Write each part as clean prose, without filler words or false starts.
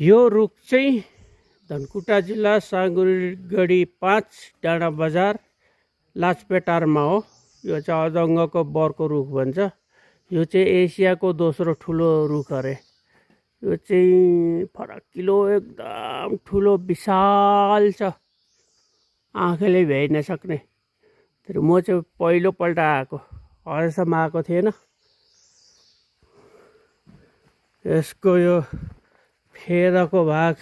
यो रुख चाहिँ धनकुटा जिल्ला साँगुरीगढी 5 डाँडा बजार लाजपेटारमा हो। यो चाहिँ अजङ्गको बरको रुख भन्छ। यो चाहिँ एसियाको दोस्रो ठुलो रुख अरे। यो चाहिँ फराकिलो एकदम ठुलो विशाल छ, आँखाले भ्याइ नसक्ने। तर म चाहिँ पहिलोपल्ट आएको, अझसम्म आएको थिएन। यसको यो फेदको भाग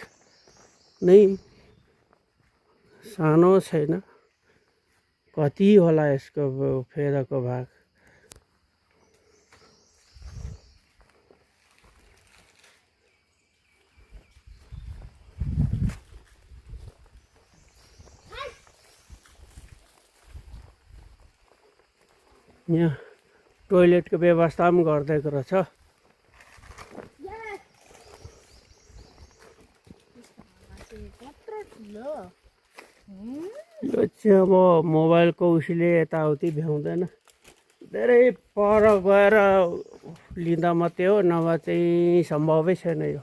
नै सानो छैन, कति होला यसको फेदको भाग। यहाँ टोइलेटको व्यवस्था पनि गरिदिएको रहेछ। यो चाहिँ अब मोबाइलको उसले यताउति भ्याउँदैन, धेरै पर गएर लिँदा मात्रै हो, नभए चाहिँ सम्भवै छैन। यो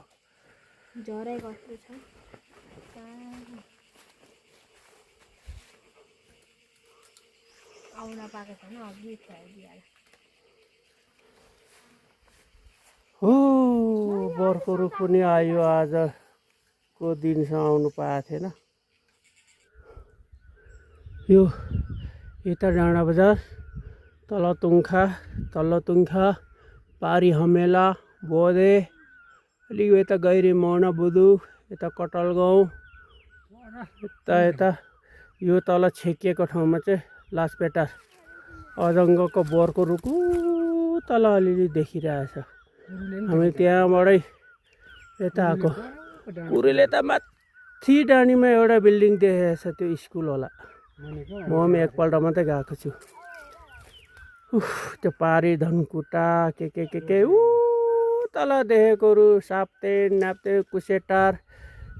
हो बरको रुख पनि आयो, आजको दिनसम्म आउनु पाएको थिएन। यो यता डाँडा बजार, तल तुङ्खा, पारी हमेला, बोधे, अलिक यता गैरी मौना बुदु, यता कटल गाउँ, यता यो तल छेकिएको ठाउँमा चाहिँ लाजपेटा अजङ्गको बोरको रुख तल अलिअलि देखिरहेछ। हामी त्यहाँबाटै यता आएको। पुरीले त माथि डाँडीमा एउटा बिल्डिङ देखेको छ, त्यो स्कुल होला। म पनि एकपल्ट मात्रै गएको छु। त्यो पारी धनकुटा के तल देखेकोहरू साप्ते नाप्ते कुसेटार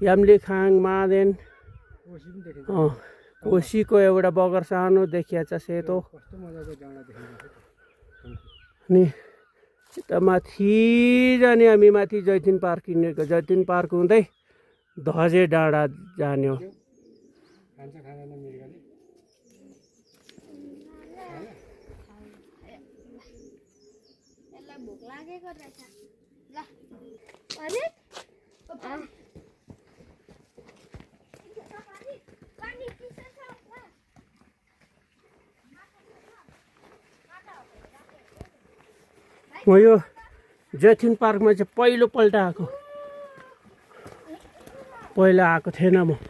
याम्लीखाङ मादेन कोसीको एउटा बगर सानो देखिया छ सेतो। अनि यता माथि जाने, हामी माथि जैतुन पार्क किनेको, जैतुन पार्क हुँदै धजे डाँडा जाने हो। म यो जैतुन पार्कमा चाहिँ पहिलोपल्ट आएको, पहिला आएको थिएन म।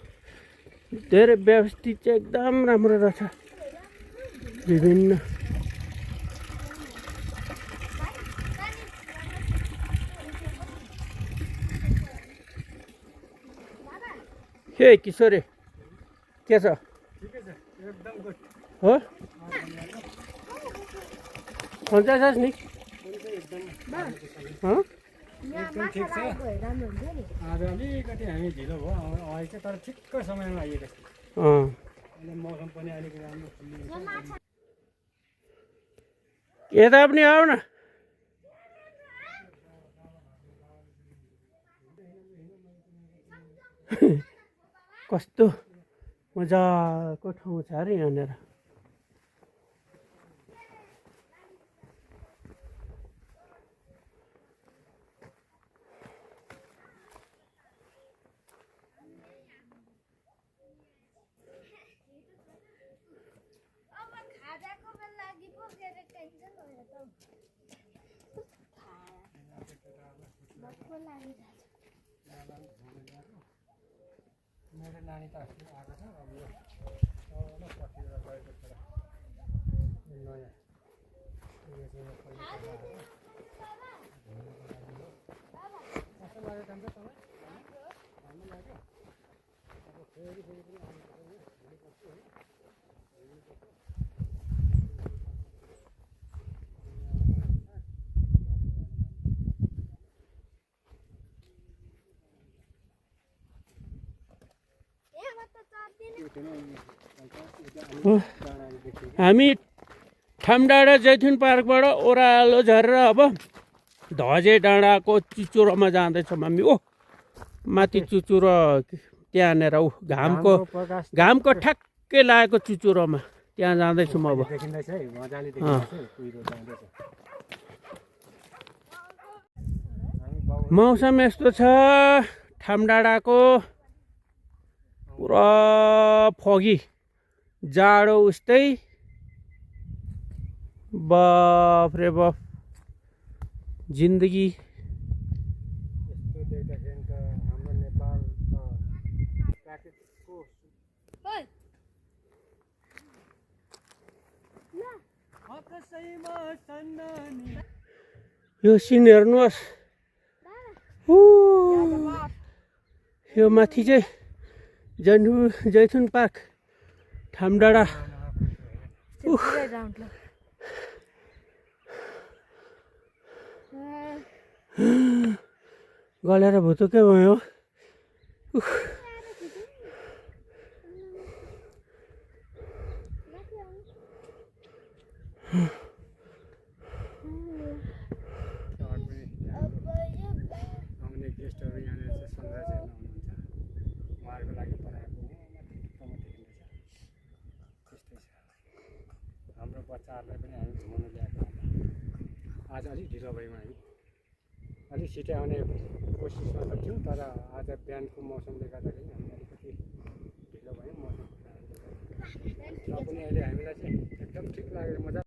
धेरै व्यवस्थित चाहिँ एकदम राम्रो रहेछ। विभिन्न के किशोरी के छ हो सन्चै छस् नि? ठिक छ। आज अलिकति हामी ढिलो भयो, अहिले चाहिँ तर ठिक्क समयमा आइएको छ। मौसम पनि अलिक राम्रो। यता पनि आऊ न। कस्तो मजाको ठाउँ छ अरे यहाँनिर। मेरो नानी त अस्ति आएको छ। अब यो पछिबाट गएको छ नयाँ कस्तो लाग्यो काम चाहिँ तपाईँ? राम्रो लाग्यो। अब फेरि पनि आउनुपर्छ है। हामी ठामडाँडा जैतुन पार्कबाट ओह्रालो झरेर अब धजे डाँडाको चिचोरोमा जाँदैछौँ हामी। माथि चुचुरो त्यहाँनिर ऊ प्रकाश घामको ठ्याक्कै लागेको चुचुरोमा त्यहाँ जाँदैछु म अब देखिँदैछ है मजाले देखिँदैछ कुहिरो जाँदैछ मौसम यस्तो छ ठामडाँडाको पुरा फगी जाडो उस्तै बाफ रे बाफ जिन्दगी यस्तो देख्दाखेरि त हाम्रो नेपाल त प्राकृतिकको यो सिन हेर्नुहोस् यो माथि चाहिँ जैथुन पार्क ठामडाँडा गलेर भुतुकै भयो आउने गेस्टहरू यहाँनिर चाहिँ सनराइज हेर्न आउनुहुन्छ उहाँहरूको लागि बनाएको टुप्पोमा देखिँदैछ त्यस्तै छ हाम्रो बच्चाहरूलाई पनि हामी घुमाउनु ल्याएको आज अलिक ढिलो भयौँ हामी अलिक छिटै आउने कोसिसमा त थियौँ तर आज बिहानको मौसमले गर्दाखेरि हामी अलिकति ढिलो भयौँ मौसम र पनि अहिले हामीलाई चाहिँ एकदम ठिक लागेर मजा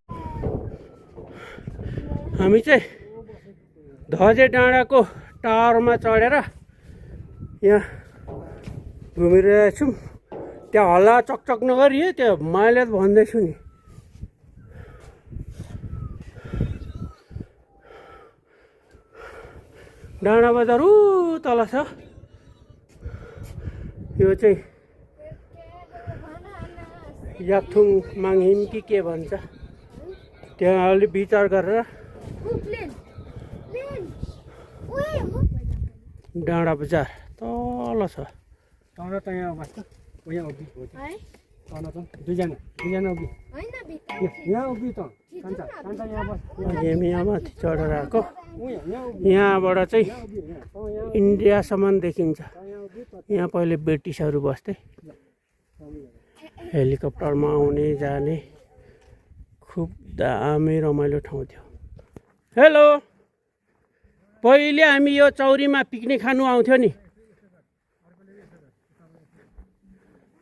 हामी चाहिँ धजे डाँडाको टावरमा चढेर यहाँ घुमिरहेको छौँ त्यहाँ हल्ला चकचक नगरी है त्यो मैले त भन्दैछु नि डाँडा बजार ऊ तल छ यो चाहिँ याकथुङ माङहिम कि के भन्छ त्यहाँ अलिक विचार गरेर डाँडा बजार तल छ तल त यहाँ बस्छ यहाँ उभि हो तल त दुईजना उभि यहाँ उभि त कान्छा यहाँ बस हामी यहाँ माथि चढेर आएको यहाँ यहाँबाट चाहिँ उभि यहाँ इन्डियासम्म देखिन्छ यहाँ उभि यहाँ पहिले ब्रिटिसहरू बस्थे हेलिकप्टरमा आउने जाने खुब दामी रमाइलो ठाउँ थियो हेलो पहिले हामी यो चौरीमा पिकनिक खानु आउँथ्यो नि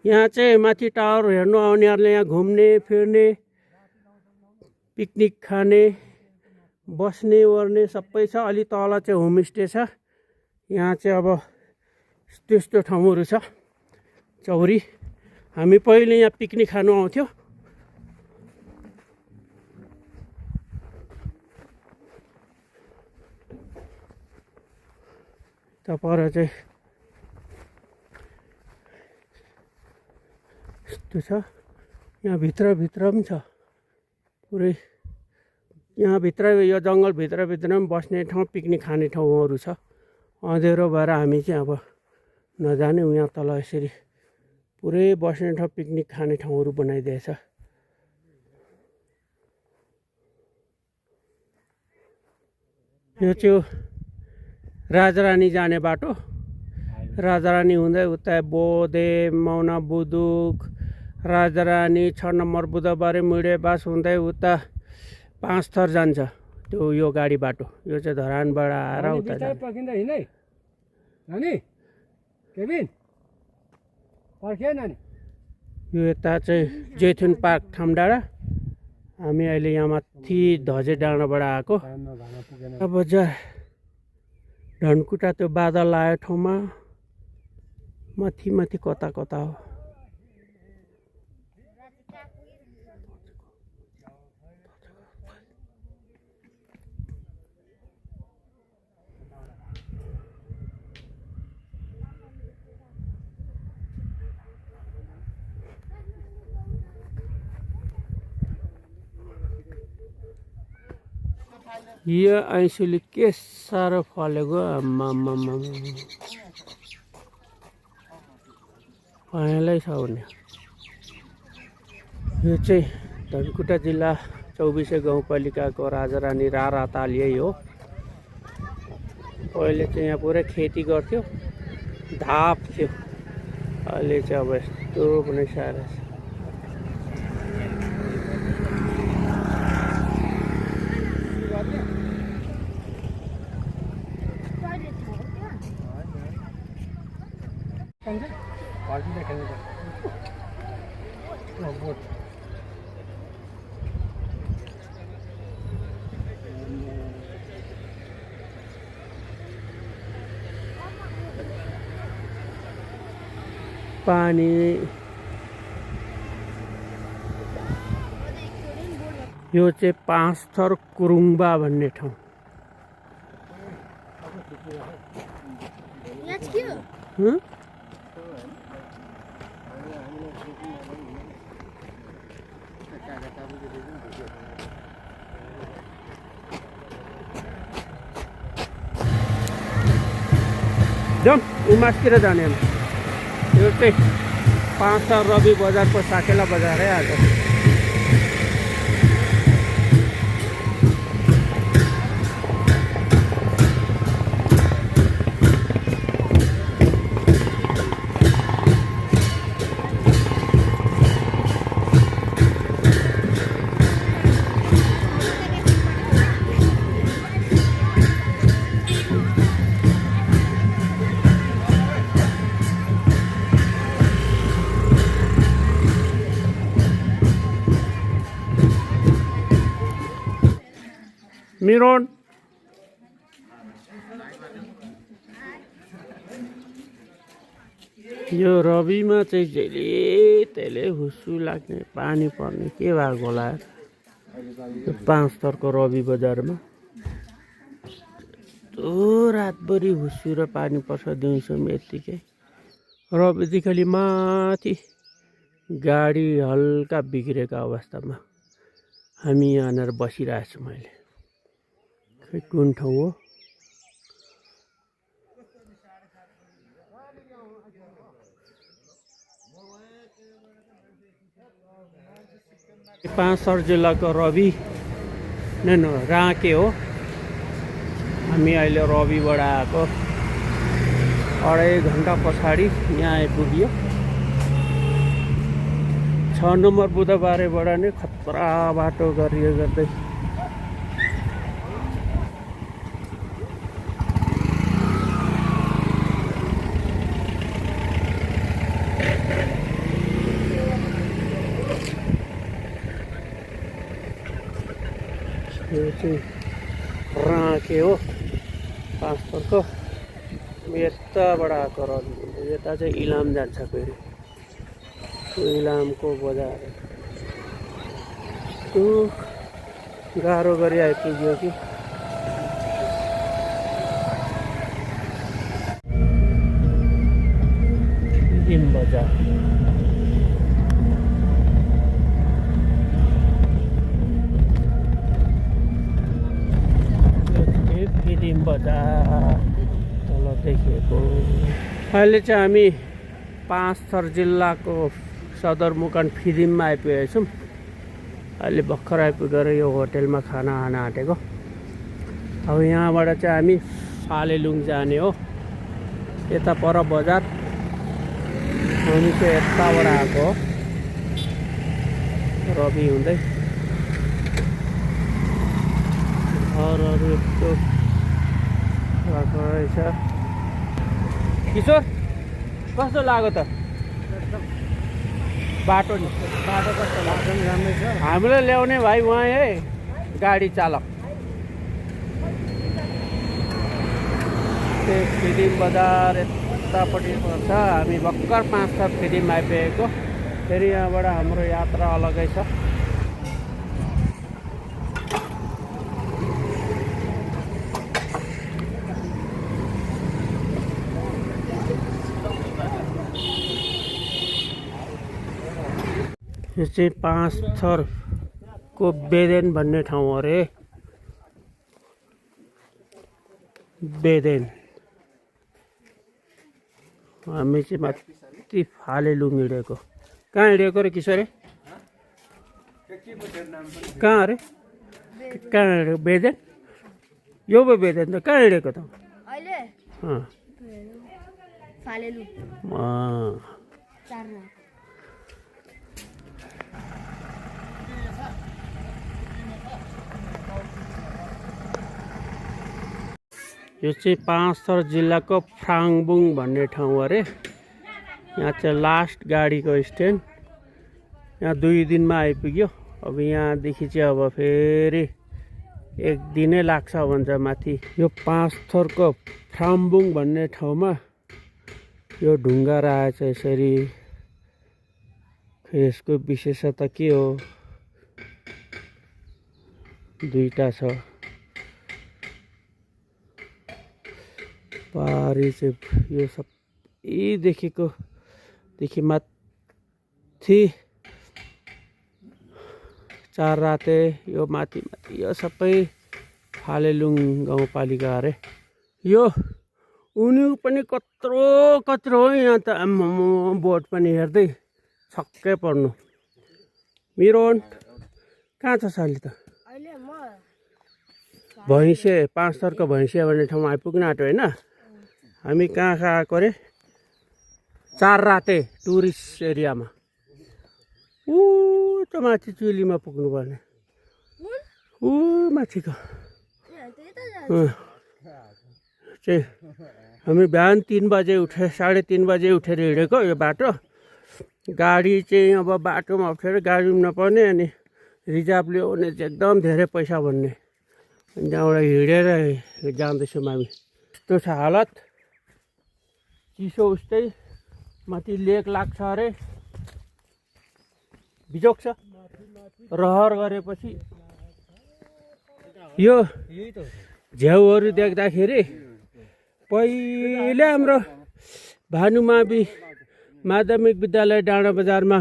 यहाँ चाहिँ माथि टावर हेर्नु आउनेहरूले यहाँ घुम्ने फिर्ने पिकनिक खाने बस्ने ओर्ने सबै छ अलि तल चाहिँ होमस्टे छ यहाँ चाहिँ अब त्यस्तो ठाउँहरू छ चौरी हामी पहिले यहाँ पिकनिक खानु आउँथ्यो पर चाहिँ यस्तो छ यहाँ भित्र पनि छ पुरै यहाँ भित्र यो जङ्गलभित्र पनि बस्ने ठाउँ पिकनिक खाने ठाउँहरू छ अँध्यारो भएर हामी चाहिँ अब नजाने यहाँ तल यसरी पुरै बस्ने ठाउँ पिकनिक खाने ठाउँहरू बनाइदिएछ यो चाहिँ राजारानी जाने बाटो राजारानी हुँदै उता बोधे मौना बुदुक राजारानी 6 नम्बर बुधबारे मुडे बास हुँदै उता 5 थर जान्छ त्यो यो गाडी बाटो यो चाहिँ धरानबाट आएर उता जान्छ यो यता चाहिँ जैथुन पार्क ठामडाँडा हामी अहिले यहाँ माथि धजे डाँडाबाट आएको अब धनकुटा त्यो बादल आयो ठाउँमा माथि कता कता हो यो ऐँसुली के साह्रो फलेको पहेँलै छ भने यो चाहिँ धनकुटा जिल्ला 24 गाउँपालिकाको राजारानी राराताल यही हो पहिले चाहिँ यहाँ पुरै खेती गर्थ्यो धाप थियो, अहिले चाहिँ अब यस्तो पनि साह्रो छ। पानी यो चाहिँ पाँचथर कुरुङ्बा भन्ने ठाउँ। हँ? जाउँ उमासतिर जाने हामी। यो चाहिँ पाँचथर रवि बजारको साकेला बजारै आज। मिरोन यो रविमा चाहिँ जहिले त्यसले हुस्सु लाग्ने पानी पर्ने के भएको होला। यो पाँचथरको रवि बजारमा यस्तो रातभरि हुस्सु र पानी पर्छ दिउँसोमा यत्तिकै। रविदेखि अलि माथि गाडी हल्का बिग्रेको अवस्थामा हामी यहाँनिर बसिरहेको छु। मैले खै कुन ठाउँ हो? पाँचथर जिल्लाको रवि राँके हो। हामी अहिले रविबाट आएको 2.5 घन्टा पछाडि यहाँ आइपुग्यो। 6 नम्बर बुधबारेबाट नै खतरा बाटो गरियो गर्दै यो चाहिँ राँके हो पाँचथरको। यताबाट आएको रवि, यता चाहिँ इलाम जान्छ फेरि। इलामको बजार यस्तो गाह्रो गरी आइपुग्यो कि फिदिम बजार। फिदिम बजार तल देखिएको। अहिले चाहिँ हामी पाँचथर जिल्लाको सदरमुकाम फिदिममा आइपुगेका छौँ। अहिले भर्खर आइपुगेर यो होटेलमा खाना खान आँटेको। अब यहाँबाट चाहिँ हामी फालेलुङ जाने हो। यता पर बजार, हामी चाहिँ यताबाट आएको हो रवि हुँदै। घरहरू यस्तो भएको रहेछ। किशोर कस्तो लाग्यो त बाटो? नि बाटो कस्तो लाग्छ नि? राम्रै छ। हामीलाई ल्याउने भाइ उहाँ है गाडी चालक। त्यो फिदिम बजार यतापट्टि पर्छ। हामी भर्खर पाँचथर फिदिम आइपुगेको। फेरि यहाँबाट हाम्रो यात्रा अलगै छ। यो चाहिँ पाँचथरको बेदेन भन्ने ठाउँ हो अरे। बेदेन। हामी चाहिँ माथि फालेलुङ हिँडेको। कहाँ हिँडेको रे किशोर? कहाँ अरे? कहाँ हिँडेको? बेदेन? यो पो बेदेन त कहाँ हिँडेको त? फालेलु अँ, 4 मा यो चाहिँ पाँचथर जिल्लाको फ्राङबुङ भन्ने ठाउँ अरे। यहाँ चाहिँ लास्ट गाडीको स्ट्यान्ड। यहाँ 2 दिनमा आइपुग्यो। अब यहाँदेखि चाहिँ अब फेरि 1 दिनै लाग्छ भन्छ माथि। यो पाँचथरको फ्राङबुङ भन्ने ठाउँमा यो ढुङ्गा रहेछ यसरी। यसको विशेषता के हो? 2टा छ। पारी चाहिँ यो सबै देखि माथि 4 राते यो माथि यो सबै फालेलुङ गाउँपालिका अरे। यो उनी पनि कत्रो हो यहाँ त। आम्मामा बोट पनि हेर्दै छक्कै पर्नु। मिरोन कहाँ छ साली त? अहिले म भैँसे पाँचथरको भैँसे भन्ने ठाउँमा आइपुग्न आँट्यो होइन। हामी कहाँ आएको अरे? 4 राते टुरिस्ट एरियामा। ऊ त माथि चुलीमा पुग्नुपर्ने। ऊ माथिको चाहिँ हामी बिहान 3 बजे उठे 3:30 बजे उठेर हिँडेको यो बाटो। गाडी चाहिँ अब बाटोमा अप्ठ्यारो, गाडी नपर्ने अनि रिजर्भ लियो भने चाहिँ एकदम धेरै पैसा भन्ने। अनि त्यहाँबाट हिँडेर जाँदैछौँ हामी। यस्तो छ हालत। चिसो उस्तै माथि लेक लाग्छ अरे। बिजोक छ रहर गरेपछि। यो झ्याउहरू देख्दाखेरि पहिले हाम्रो भानुमावि माध्यमिक विद्यालय डाँडा बजारमा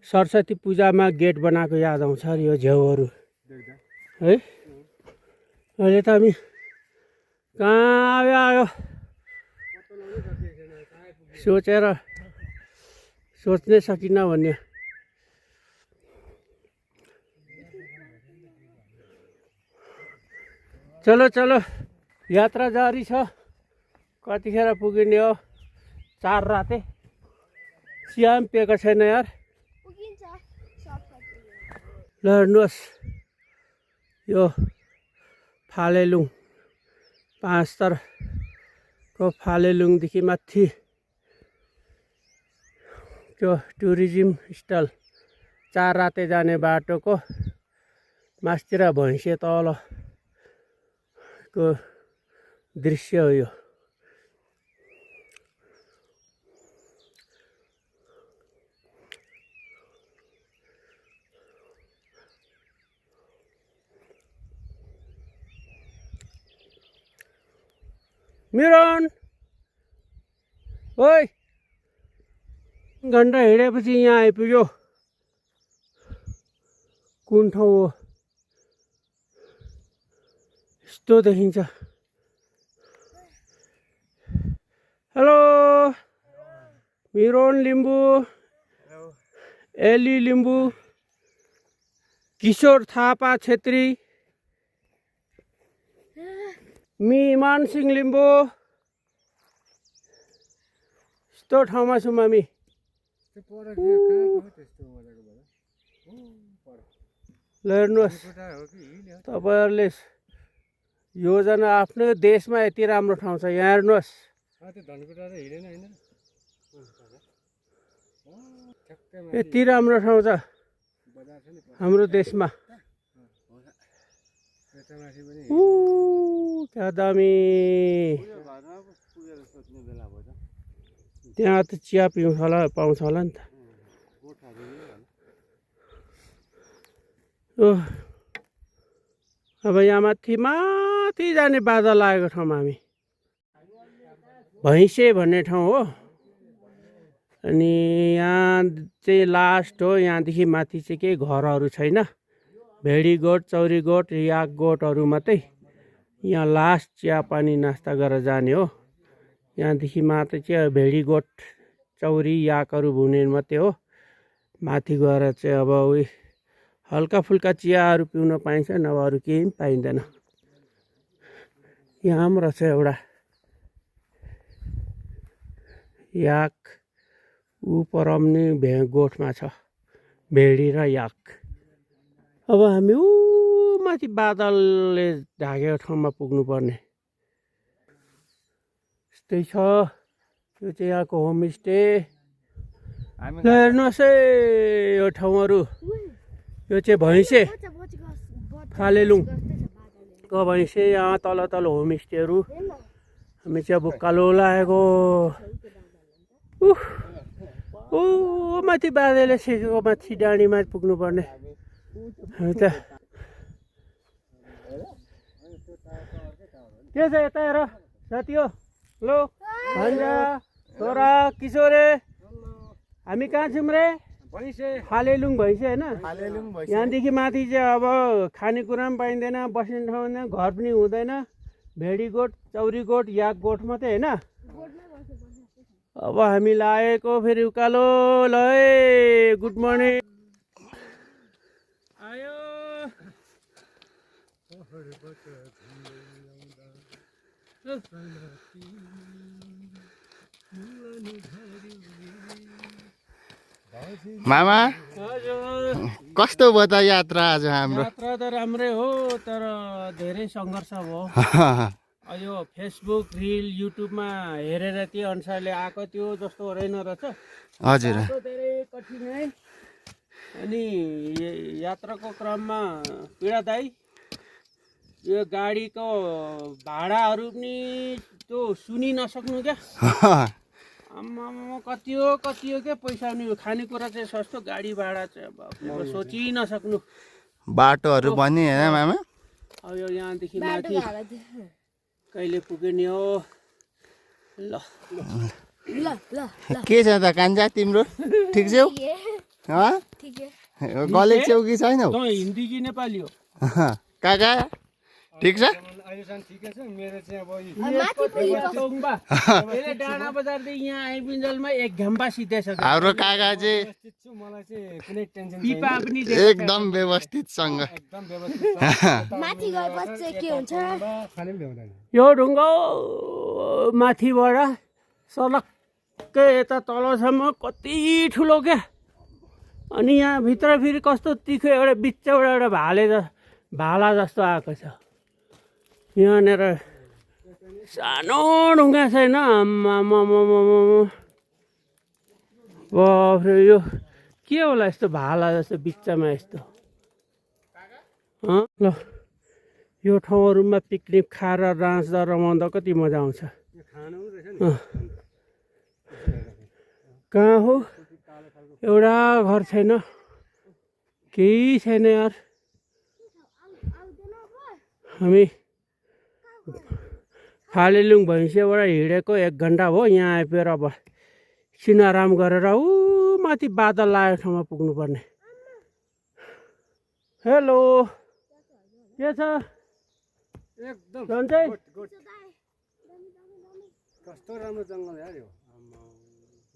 सरस्वती पूजामा गेट बनाएको याद आउँछ अरे यो झ्याउहरू है। अहिले त हामी कहाँ आयो सोच्नै सकिनँ भन्ने। चलो यात्रा जारी छ। कतिखेर पुगिने हो? 4 राते। चिया पनि पिएको छैन यार। ल हेर्नुहोस् यो फालेलुङ पाँचथरको फालेलुङदेखि माथि त्यो टुरिज्म स्थल 4 राते जाने बाटोको मास्तिर भैँसे तलको दृश्य हो यो। मिरोन ओइ घन्टा हिँडेपछि यहाँ आइपुग्यो। कुन ठाउँ हो? यस्तो देखिन्छ। हेलो मिरोन लिम्बू, एली लिम्बू, किशोर थापा छेत्री, मान सिंह लिम्बू। यस्तो ठाउँमा छौँ हामी। ल हेर्नुहोस् तपाईँहरूले योजना आफ्नो देशमा यति राम्रो ठाउँ छ। यहाँ हेर्नुहोस् यति राम्रो ठाउँ छ हाम्रो देशमा। क्या दामी। त्यहाँ त चिया पाउँछ होला नि त। अब यहाँ माथि जाने बाधा लागेको ठाउँमा हामी। भैँसे भन्ने ठाउँ हो। अनि यहाँ चाहिँ लास्ट हो। यहाँदेखि माथि चाहिँ केही घरहरू छैन। भेडी गोठ, चौरी गोठ, याक गोठहरू मात्रै। यहाँ लास्ट चिया पानी नास्ता गरेर जाने हो। यहाँदेखि माथि चाहिँ भेडी गोठ, चौरी, याकहरू भुने मात्रै हो। माथि गएर चाहिँ अब उही हल्का फुल्का चियाहरू पिउन पाइन्छ, नभए अरू केही पनि पाइँदैन। यहाँ पनि रहेछ एउटा याक ऊ परम्ने गोठमा छ भेडी र याक। अब हामी ऊ माथि बादलले ढाकेको ठाउँमा पुग्नुपर्ने यस्तै छ। यो चाहिँ यहाँको होमस्टे। ल हेर्नुहोस् है यो ठाउँहरू। यो चाहिँ भैँसे फालेलुङको भैँसे। यहाँ तल तल होमस्टेहरू। हामी चाहिँ अब कालो लागेको ओ माथि बाँधेले छेकेको माथि डाँडीमा पुग्नुपर्ने हामी त। के छ यता हेर साथी हो। लो भान्जा छोरा किशोरे हामी कहाँ छौँ रे? फालेलुङ भैँसे होइन। यहाँदेखि माथि चाहिँ अब खानेकुरा पनि पाइँदैन, बस्ने ठाउँ हुँदैन, घर पनि हुँदैन। भेडी गोठ, चौरी गोठ, याक गोठ मात्रै होइन। अब हामी लागेको फेरि उकालो। ल है गुड मर्निङ। आयो मामा हजुर। कस्तो भयो त यात्रा आज हाम्रो? यात्रा त राम्रै हो तर धेरै सङ्घर्ष भयो। यो फेसबुक रिल युट्युबमा हेरेर त्यो अनुसारले आएको त्यो जस्तो रहेन रहेछ। हजुर बाटो धेरै कठिन है। अनि यात्राको क्रममा पीडादायी। यो गाडीको भाडाहरू पनि त्यो सुनि नसक्नु क्या। आम्मामा कति हो क्या पैसा नि। खानेकुरा चाहिँ सस्तो, गाडी भाडा चाहिँ अब सोचि नसक्नु। बाटोहरू पनि होइन मामा? अब यो यहाँदेखि माथि कहिले पुग्ने हो। ल के छ त कान्छा तिम्रो? ठिक छौ? कलेज छेउ कि छैनौ? तँ हिन्दी कि नेपाली हो? काका ठिक छ? ठिकै छ। मेरो चाहिँ अब यसले डाँडा बजारदेखि यहाँ आइपुन्जेलमा 1 घन्टा सिधैसक्यो। हाम्रो काका चाहिँ मलाई चाहिँ कुनै टेन्सन पिपा पनि एकदम व्यवस्थितसँग। एकदम व्यवस्थित माथि गएपछि चाहिँ के हुन्छ? खाने पनि भ्याउँदैन। यो ढुङ्गा माथिबाट सलक्कै यता तलसम्म कति ठुलो क्या। अनि यहाँ भित्र फेरि कस्तो तिखो एउटा बिचबाट एउटा भाला जस्तो आएको छ। यहाँनिर सानो ढुङ्गा छैन। बाफ्रे यो के होला यस्तो भाला जस्तो बिचमा यस्तो। ल यो ठाउँहरूमा पिकनिक खाएर नाच्दा रमाउँदा कति मजा आउँछ। कहाँ हो? एउटा घर छैन, केही छैन यार। हामी फालेलुङ भैँसेबाट हिँडेको 1 घन्टा भयो। यहाँ आइपुगेर अब एकछिन आराम गरेर ऊ माथि बादल लागेको ठाउँमा पुग्नुपर्ने। हेलो के छ? एकदम सन्चै? कस्तो राम्रो जङ्गल यार यो।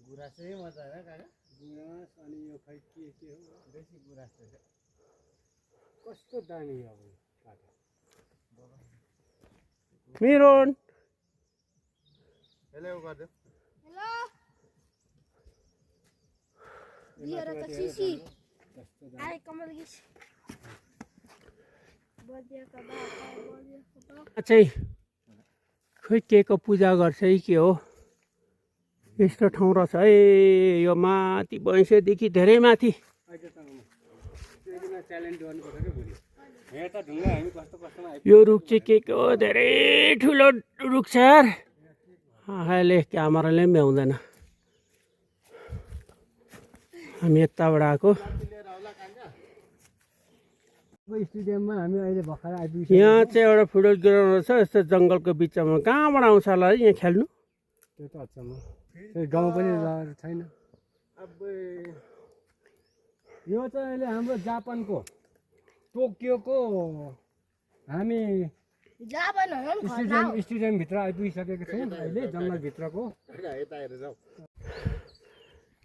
गुराँसै मजा आयो काका। गुराँस अनि यो खै के हो बेसी गुराँस छ। कस्तो दामी अब काका। मिरोन हेलो गर्दै लिएर त सिसी आए कमल गिस बदियाका बा चाहिँ खोइ के को पूजा गर्छ है के हो। यस्तो ठाउँ रहेछ है यो माथि भैँसेदेखि धेरै माथि। च्यालेन्ज गर्नुपर्छ क्या भोलि। हेर त ढुङ्गा हामी कस्तो कस्तोमा यो रुख चाहिँ के हो धेरै ठुलो रुख छ यार। अहिले क्यामेराले पनि भ्याउँदैन। हामी यताबाट आएको। स्टेडियममा हामी अहिले भर्खर आइपुग्यौँ। यहाँ चाहिँ एउटा फुटबल ग्राउन्ड छ यस्तो जङ्गलको बिचमा। कहाँबाट आउँछ होला है यहाँ खेल्नु? त्यो त अचम्म। गाउँ पनि छैन। यो चाहिँ अहिले हाम्रो जापानको टोकियोको हामी जापान हो नि स्टेडियमभित्र आइपुगिसकेको छौँ अहिले जङ्गलभित्रको।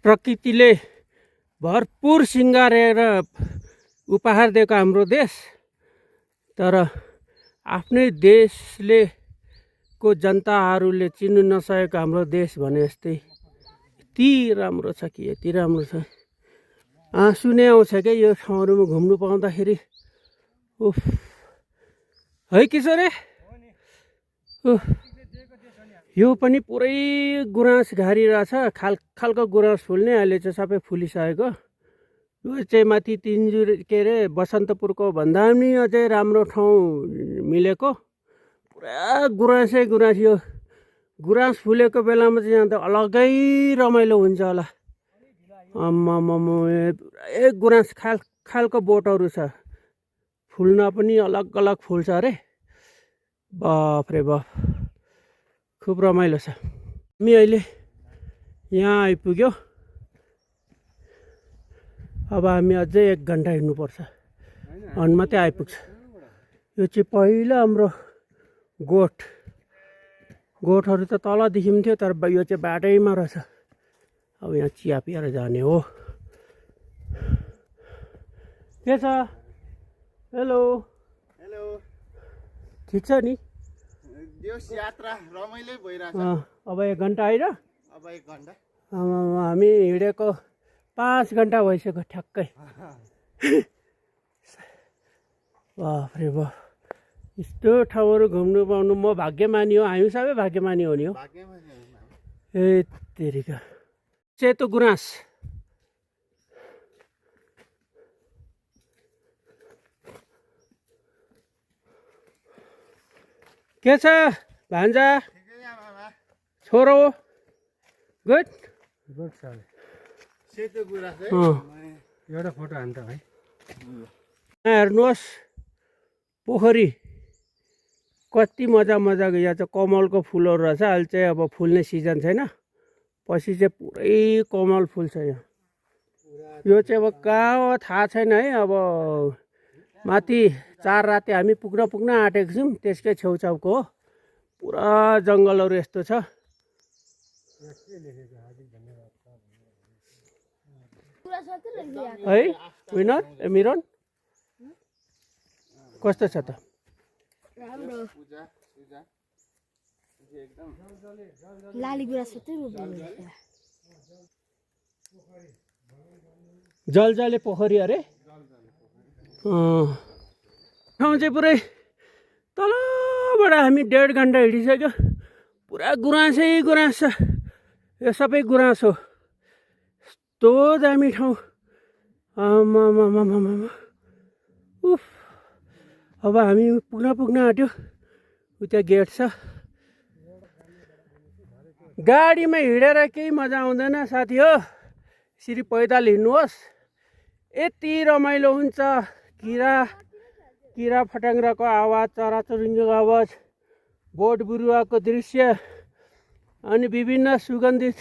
प्रकृतिले भरपुर सिँगारेर उपहार दिएको हाम्रो देश। तर आफ्नै देशले को जनताहरूले चिन्नु नसकेको हाम्रो देश भने जस्तै यति राम्रो छ कि यति राम्रो छ, आँसु नै आउँछ क्या यो ठाउँहरूमा घुम्नु पाउँदाखेरि। उफ है किशोरे, यो पनि पुरै गुराँस घारी रहेछ, खालको गुराँस फुल्ने, अहिले चाहिँ सबै फुलिसकेको। यो चाहिँ माथि तिनजुर के अरे बसन्तपुरको भन्दा पनि अझै राम्रो ठाउँ मिलेको, पुरा गुराँसै गुराँस। यो गुराँस फुलेको बेलामा चाहिँ यहाँ त अलग्गै रमाइलो हुन्छ होला। आम्मामामा पुरै गुराँस खालको बोटहरू छ, फुल्न पनि अलग अलग फुल्छ अरे। बाफ रे बाफ, खुब रमाइलो छ। हामी अहिले यहाँ आइपुग्यो, अब हामी अझै 1 घन्टा हिँड्नुपर्छ अनि मात्रै आइपुग्छ। यो चाहिँ पहिला हाम्रो गोठहरू त तल देखिन्थ्यो, तर यो चाहिँ बाटैमा रहेछ। अब यहाँ चिया पिएर जाने हो। के छ? हेलो हेलो, ठिक छ नि? दिवस यात्रा रमाइलो भइरहेछ। अब 1 घन्टा होइन, अब 1 घन्टा हामी हिँडेको 5 घन्टा भइसक्यो ठ्याक्कै। बाफ रे बाफ, यस्तो ठाउँहरू घुम्नु पाउनु म भाग्यमानी हो, हामी सबै भाग्यमानी हो नि हो। ए तेरिका, सेतो गुराँस। के छ भान्जा, छोरो? गुड। गुड छ। सेतो गुराँस है। एउटा फोटो हान्दा भाइ। हेर्नुहोस् पोखरी कति मजाको। यहाँ चाहिँ कमलको फुलहरू रहेछ। अहिले चाहिँ अब फुल्ने सिजन छैन, पछि चाहिँ पुरै कमल फुल्छ यहाँ। यो चाहिँ अब कहाँ हो थाहा छैन है। अब माथि 4 राति हामी पुग्न आँटेको छौँ, त्यसकै छेउछाउको हो। पुरा जङ्गलहरू यस्तो छ। है विनर मिरन कस्तो छ त? राम्रो। लाली गुराँस मात्रै रोप्नु। जलजले पोखरी अरे। ठाउँ चाहिँ पुरै तलबाट हामी 1.5 घन्टा हिँडिसक्यो। पुरा गुराँसै गुराँस छ, यो सबै गुराँस हो। यस्तो दामी ठाउँ, आमामामामामा। उफ, अब हामी पुग्न आँट्यो। उता गेट छ। गाडीमा हिँडेर केही मजा आउँदैन साथी हो, यसरी पैदल हिँड्नुहोस्, यति रमाइलो हुन्छ। किरा फट्याङ्ग्राको आवाज, चराचुरुङ्गीको आवाज, बोट बिरुवाको दृश्य, अनि विभिन्न सुगन्धित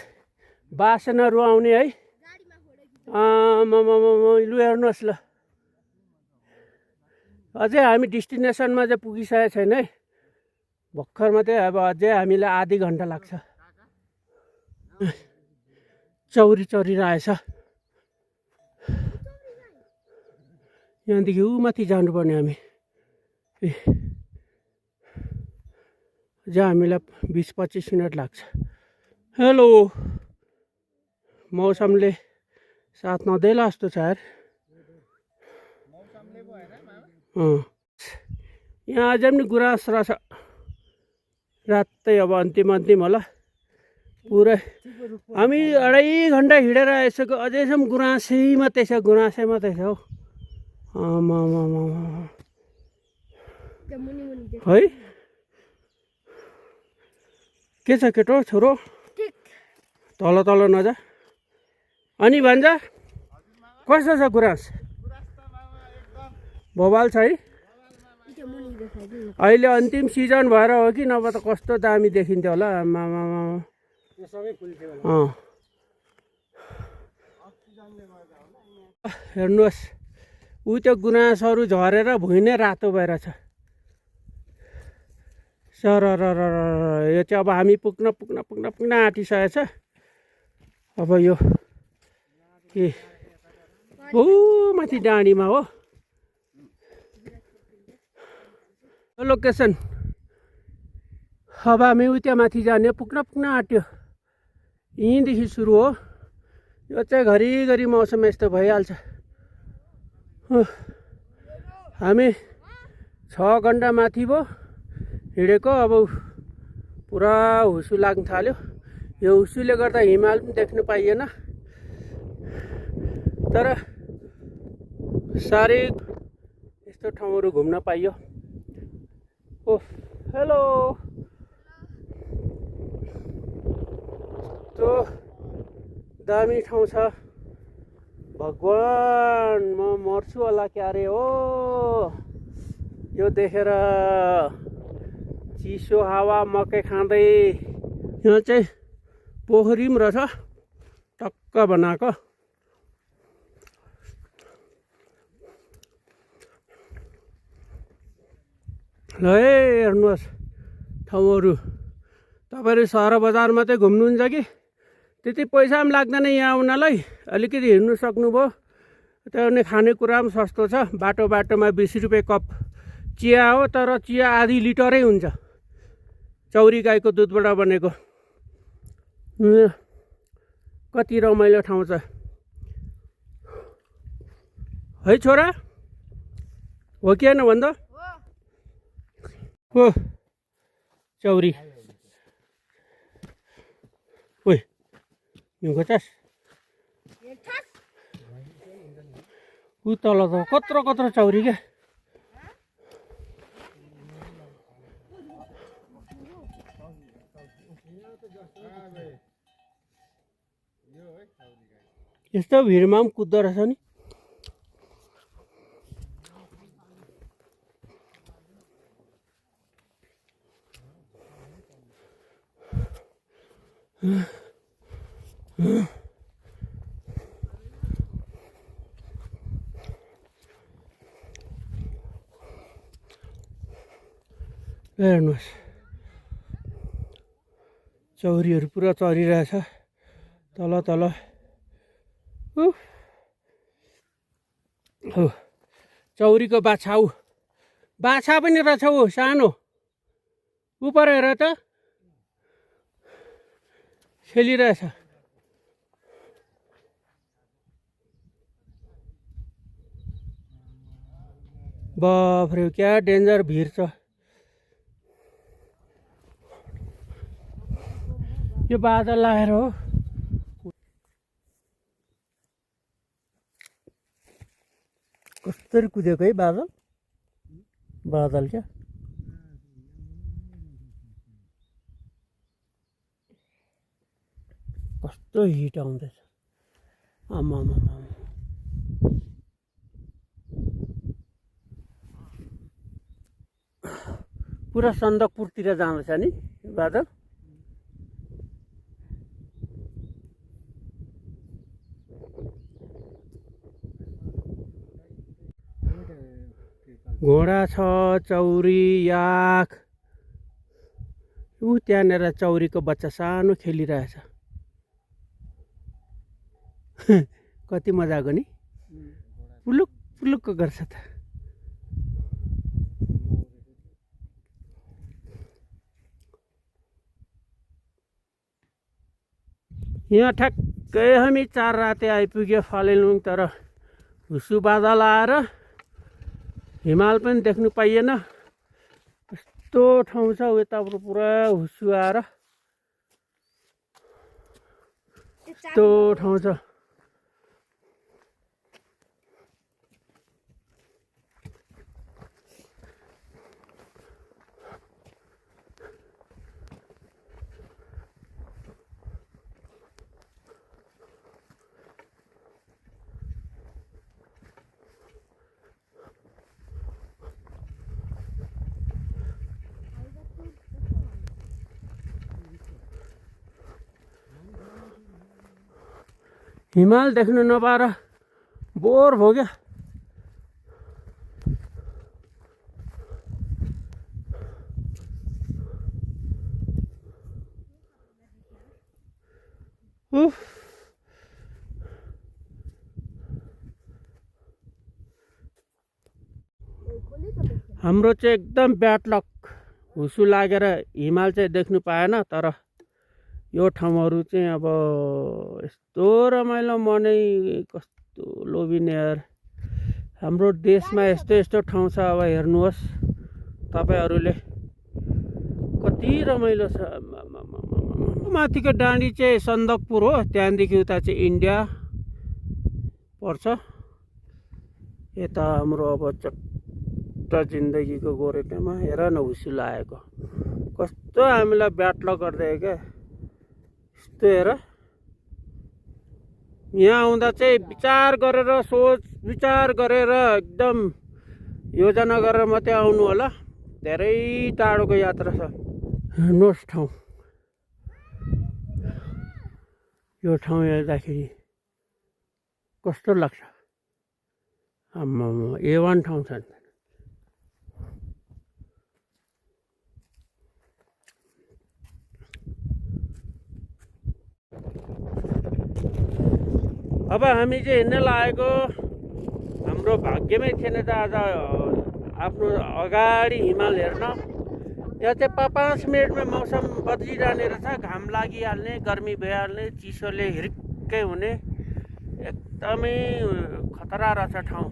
वासनाहरू आउने है। लु हेर्नुहोस् ल, अझै हामी डेस्टिनेसनमा चाहिँ पुगिसकेको छैन है, भर्खर मात्रै। अब अझै हामीलाई आधी घन्टा लाग्छ। चौरी रहेछ। यहाँदेखि माथि जानुपर्ने हामी। जहाँ हामीलाई 20-25 मिनट लाग्छ। हेलो, मौसमले साथ नदेला जस्तो छ यार। यहाँ अझै पनि गुराँस रहेछ, रातै अब अन्तिम होला। पुरै हामी 2.5 घन्टा हिँडेर आइसक्यो, अझैसम्म गुराँसै मात्रै छ हौ। है के छ केटो छोरो? तल नजा। अनि भन्छ कस्तो छ गुराँस? बवाल छ है। अहिले अन्तिम सिजन भएर हो कि नभए त कस्तो दामी देखिन्थ्यो होला। हेर्नुहोस्, ऊ त्यो गुराँसहरू झरेर भुइँ नै रातो भएर छ। यो चाहिँ अब हामी पुग्न आँटिसकेको छ। अब यो के माथि डाँडीमा हो लोकेसन। अब हामी उता माथि जाने, पुग्न आँट्यो। यहीँदेखि सुरु हो। यो चाहिँ घरिघरि मौसम यस्तो भइहाल्छ। हामी 6 घन्टा माथि भयो हिँडेको। अब पुरा हुसु लाग्न थाल्यो। यो हुसुले गर्दा हिमाल पनि देख्नु पाइएन, तर साह्रै यस्तो ठाउँहरू घुम्न पाइयो। ओ हेलो, त्यो दामी ठाउँ छ। भगवान, म मर्छु होला क्यारे हो यो देखेर। चिसो हावा मकै खाँदै। यहाँ चाहिँ पोखरी पनि रहेछ टक्क बनाएको। ल है हेर्नुहोस् ठाउँहरू। तपाईँहरू सहर बजार मात्रै घुम्नुहुन्छ कि त्यति पैसा पनि लाग्दैन यहाँ आउनलाई। अलिकति हिँड्नु सक्नुभयो। त्यहाँ खानेकुरा पनि सस्तो छ। बाटो बाटोमा 20 रुपियाँ कप चिया हो, तर चिया आधी लिटरै हुन्छ। चौरी गाईको दुधबाट बनेको। कति रमाइलो ठाउँ छ है छोरा, हो कि होइन भन्दा? हो चौरी। ओइ हिउँको चास उ तल त कत्रो कत्रो चौरी क्या। यस्तो भिडमा पनि कुद्दो रहेछ नि। हेर्नुहोस् चौरीहरू पुरा चरिरहेछ तल तल। हो चौरीको बाछा ऊ बाछा पनि रहेछ। ऊ सानो उपर हेर त खेलिरहेछ। बाफ्रे क्या डेन्जर भिड छ। यो बादल लागेर हो। कसरी कुदेको है बादल। बादल क्या कस्तो हिट आउँदैछ। आमा पुरा सन्दकपुरतिर जाँदैछ नि बादल। घोडा छ, चौरी, याक। ऊ त्यहाँनिर चौरीको बच्चा सानो खेलिरहेछ। कति मजाको नि। पुलुक पुलुक गर्छ त। यहाँ ठ्याक्कै हामी 4 राते आइपुग्यो फालेलुङ। तर हुसु बादल आएर हिमाल पनि देख्नु पाइएन। यस्तो ठाउँ छ यता पुरा हुसु आएर यस्तो ठाउँ छ। हिमाल देख्नु नपाएर बोर भयो क्या। हाम्रो चाहिँ एकदम ब्याड लक। हुसु लागेर हिमाल चाहिँ देख्नु पाएन। तर यो ठाउँहरू चाहिँ अब यस्तो रमाइलो मनै कस्तो लोभिने यार। हाम्रो देशमा यस्तो यस्तो ठाउँ छ अब हेर्नुहोस् तपाईँहरूले कति रमाइलो छ। माथिको डाँडी चाहिँ सन्दकपुर हो, त्यहाँदेखि उता चाहिँ इन्डिया पर्छ। यता हाम्रो अब चट्ट जिन्दगीको गोरेटोमा हेर न हुसिलो आएको कस्तो हामीलाई ब्याटल गरिदियो क्या। यस्तो हेर यहाँ आउँदा चाहिँ विचार गरेर सोच विचार गरेर एकदम योजना गरेर मात्रै आउनु होला। धेरै टाढोको यात्रा छ। हेर्नुहोस् ठाउँ, यो ठाउँ हेर्दाखेरि कस्तो लाग्छ। आम्मामा A1 ठाउँ छ। अब हामी चाहिँ हिँड्न लागेको हाम्रो भाग्यमै थिएन त आज आफ्नो अगाडि हिमाल हेर्न। यहाँ चाहिँ 5 मिनटमा मौसम बदलिरहने रहेछ। घाम लागिहाल्ने, गर्मी भइहाल्ने, चिसोले हिर्कै हुने, एकदमै खतरा रहेछ ठाउँ।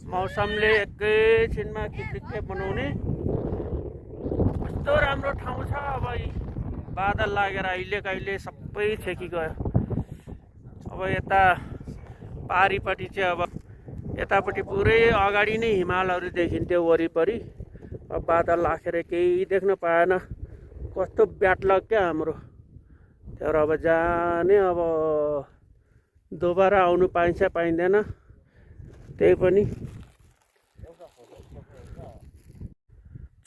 मौसमले एकैछिनमा किक्लिक्कै बनाउने कस्तो राम्रो ठाउँ छ। अब बादल लागेर अहिले कहिले सबै छेकिगयो। अब यता पारिपट्टि चाहिँ अब यतापट्टि पुरै अगाडि नै हिमालहरू देखिन्थ्यो वरिपरि। अब बादल लाखेर केही देख्न पाएन। कस्तो ब्याटलक क्या हाम्रो। तर अब जाने अब दोबारा आउनु पाइन्छ पाइँदैन त्यही पनि।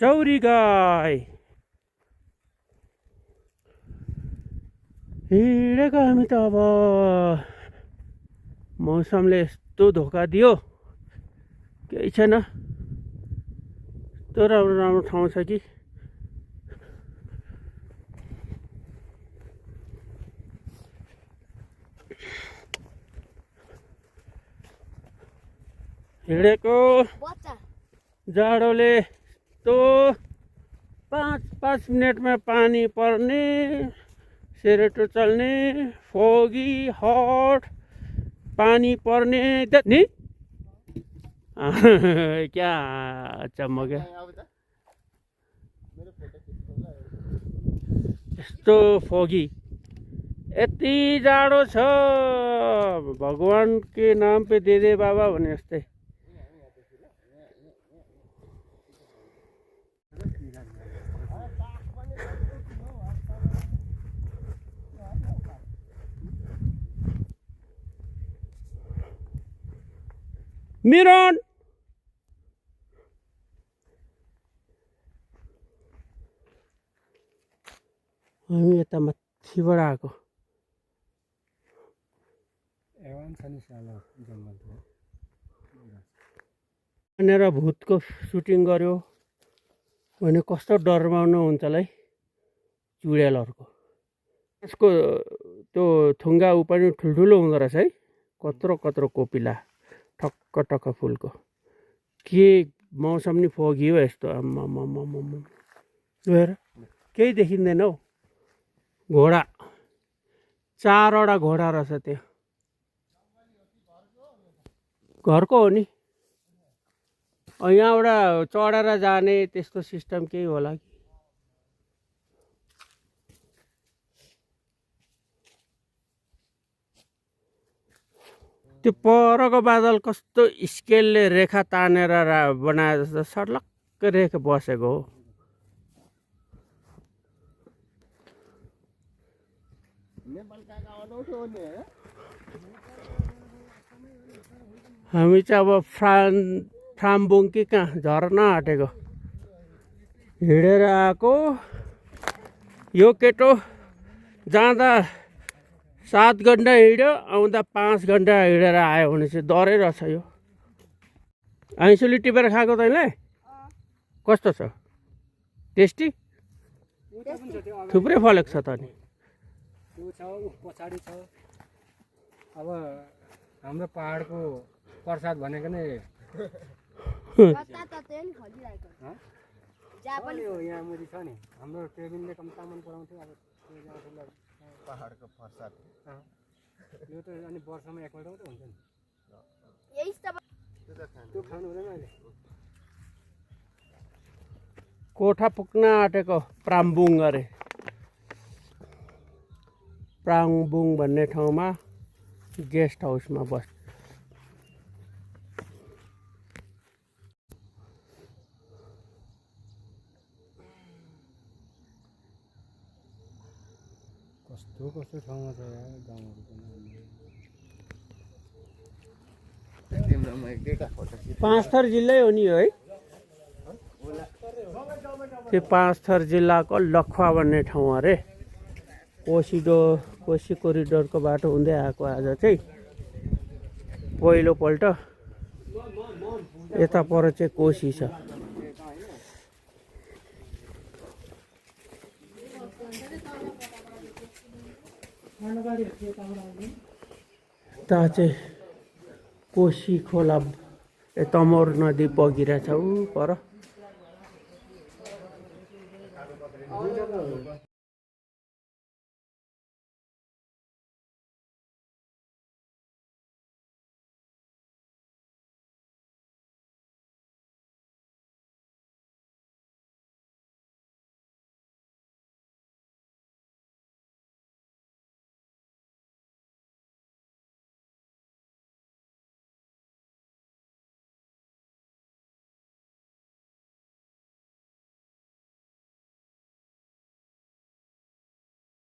चौरी गाई हिँडेको हामी त। अब मौसमले यस्तो धोका दियो केही छैन। यस्तो राम्रो राम्रो ठाउँ छ कि हिँडेको जाडोले यस्तो 5 मिनटमा पानी पर्ने, सेरेटो चल्ने, फोगी हट पानी पर्ने नि क्या चमक्यो। यस्तो फोगी यति जाडो छ। भगवान के नाम पे दे दे बाबा भने जस्तै। मिरन हामी यता माथिबाट आएको। भनेर भूतको सुटिङ गर्यो भने कस्तो डरमाउनु हुन्छ होला है चुडेलहरूको। यसको त्यो थुङ्गा ऊ पनि ठुल्ठुलो हुँदो रहेछ है। कत्रो कत्रो कोपिला ठक्क टक्क फुलको। के मौसम नि फोगी हो यस्तो। आम्मामामामा हेर केही देखिँदैन हौ। घोडा 4वटा घोडा रहेछ त्यो। घरको हो नि। यहाँबाट चढेर जाने त्यस्तो सिस्टम केही होला कि। त्यो परको बादल कस्तो स्केलले रेखा तानेर बनाए जस्तो सर्लक्क रेखा बसेको हो। हामी चाहिँ अब फ्रामबुङ कि कहाँ झर्ना आँटेको हिँडेर आएको। यो केटो जाँदा 7 घन्टा हिँड्यो, आउँदा 5 घन्टा हिँडेर आयो भने चाहिँ डरै रहेछ। यो आइसुली टिपेर खाएको तैँले कस्तो छ? टेस्टी? थुप्रै फलेको छ त नि। पछाडि छ। अब हाम्रो पहाडको प्रसाद भनेको नै यहाँ मुरी छ नि। हाम्रो टेबिलले कम तामान पराउँथ्यो। अब पहाडको प्रसाद यो त अनि वर्षमा एकपल्ट मात्रै हुन्छ नि यही त त्यो त खानु त्यो खानु हुँदैन अहिले कोठा पुग्न आँटेको प्रामबुङ अरे प्राङबुङ भन्ने ठाउँमा गेस्ट हाउसमा बस कस्तो ठाउँमा छ यार गाउँहरू पनि तिम्रो म एक दुईवटा फोटो खिच पाँचथर जिल्लै हो नि है त्यो पाँचथर जिल्लाको लखुवा भन्ने ठाउँ अरे कोशी कोरिडोरको बाटो हुँदै आएको आज चाहिँ पहिलोपल्ट यता पर चाहिँ कोशी छ यता चाहिँ कोशी खोला तमोर नदी बगिरहेछ ऊ पर